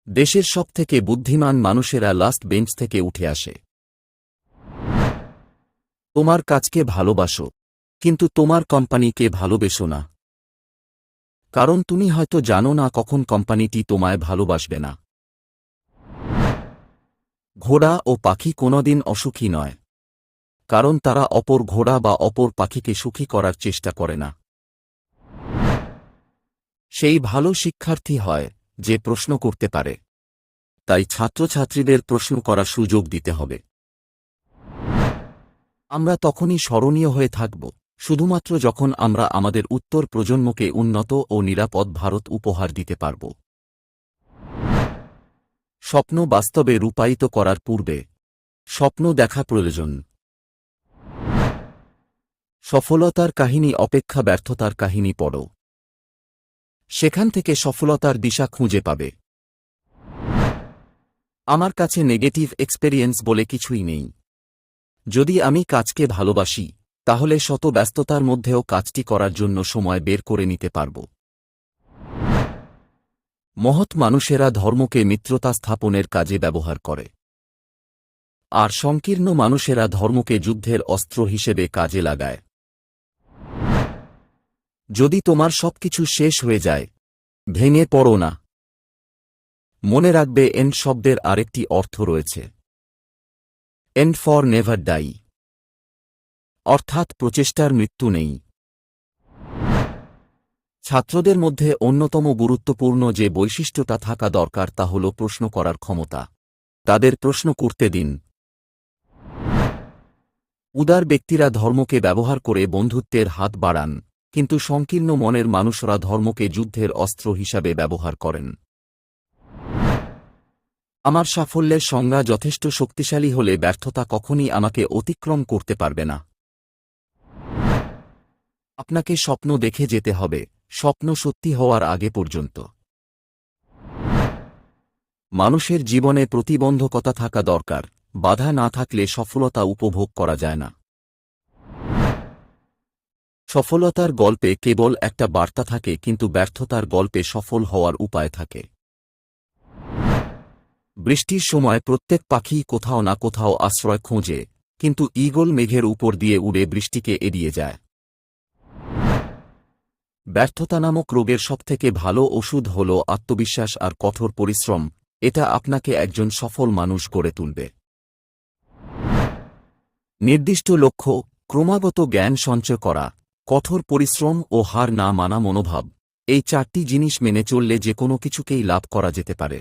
দেশের সবথেকে বুদ্ধিমান মানুষেরা লাস্ট বেঞ্চ থেকে উঠে আসে। তোমার কাজকে ভালোবাসো, কিন্তু তোমার কোম্পানিকে ভালোবেসো না। কারণ তুমি হয়তো জানো না কখন কোম্পানিটি তোমায় ভালোবাসবে না। ঘোড়া ও পাখি কোনোদিন অসুখী নয়, কারণ তারা অপর ঘোড়া বা অপর পাখিকে সুখী করার চেষ্টা করে না। সেই ভালো শিক্ষার্থী হয় যে প্রশ্ন করতে পারে। তাই ছাত্রছাত্রীদের প্রশ্ন করার সুযোগ দিতে হবে। আমরা তখনই স্মরণীয় হয়ে থাকব শুধুমাত্র যখন আমরা আমাদের উত্তর প্রজন্মকে উন্নত ও নিরাপদ ভারত উপহার দিতে পারব। স্বপ্ন বাস্তবে রূপায়িত করার পূর্বে স্বপ্ন দেখা প্রয়োজন। সফলতার কাহিনী অপেক্ষা ব্যর্থতার কাহিনী পড়ো। সেখান থেকে সফলতার দিশা খুঁজে পাবে। আমার কাছে নেগেটিভ এক্সপেরিয়েন্স বলে কিছুই নেই। যদি আমি কাজকে ভালোবাসি, তাহলে শত ব্যস্ততার মধ্যেও কাজটি করার জন্য সময় বের করে নিতে পারব। মহৎ মানুষেরা ধর্মকে মিত্রতা স্থাপনের কাজে ব্যবহার করে, আর সংকীর্ণ মানুষেরা ধর্মকে যুদ্ধের অস্ত্র হিসেবে কাজে লাগায়। যদি তোমার সবকিছু শেষ হয়ে যায়, ভেঙে পড়ো না। মনে রাখবে, এন্ড শব্দের আরেকটি অর্থ রয়েছে, এন্ড ফর নেভার ডাই, অর্থাৎ প্রচেষ্টার মৃত্যু নেই। ছাত্রদের মধ্যে অন্যতম গুরুত্বপূর্ণ যে বৈশিষ্ট্যটা থাকা দরকার তা হল প্রশ্ন করার ক্ষমতা। তাদের প্রশ্ন করতে দিন। উদার ব্যক্তিরা ধর্মকে ব্যবহার করে বন্ধুত্বের হাত বাড়ান, কিন্তু সংকীর্ণ মনের মানুষরা ধর্মকে যুদ্ধের অস্ত্র হিসাবে ব্যবহার করেন। আমার সাফল্যের সংজ্ঞা যথেষ্ট শক্তিশালী হলে ব্যর্থতা কখনই আমাকে অতিক্রম করতে পারবে না। আপনাকে স্বপ্ন দেখে যেতে হবে, স্বপ্ন সত্যি হওয়ার আগে পর্যন্ত। মানুষের জীবনে প্রতিবন্ধকতা থাকা দরকার, বাধা না থাকলে সফলতা উপভোগ করা যায় না। সফলতার গল্পে কেবল একটা বার্তা থাকে, কিন্তু ব্যর্থতার গল্পে সফল হওয়ার উপায় থাকে। বৃষ্টির সময় প্রত্যেক পাখি কোথাও না কোথাও আশ্রয় খোঁজে, কিন্তু ঈগল মেঘের উপর দিয়ে উড়ে বৃষ্টিকে এড়িয়ে যায়। ব্যর্থতা নামক রোগের সবথেকে ভালো ওষুধ হল আত্মবিশ্বাস আর কঠোর পরিশ্রম। এটা আপনাকে একজন সফল মানুষ গড়ে তুলবে। নির্দিষ্ট লক্ষ্য, ক্রমাগত জ্ঞান সঞ্চয় করা, কঠোর পরিশ্রম ও হার না মানা মনোভাব, এই চারটি জিনিস মেনে চললে যে কোনো কিছুকেই লাভ করা যেতে পারে।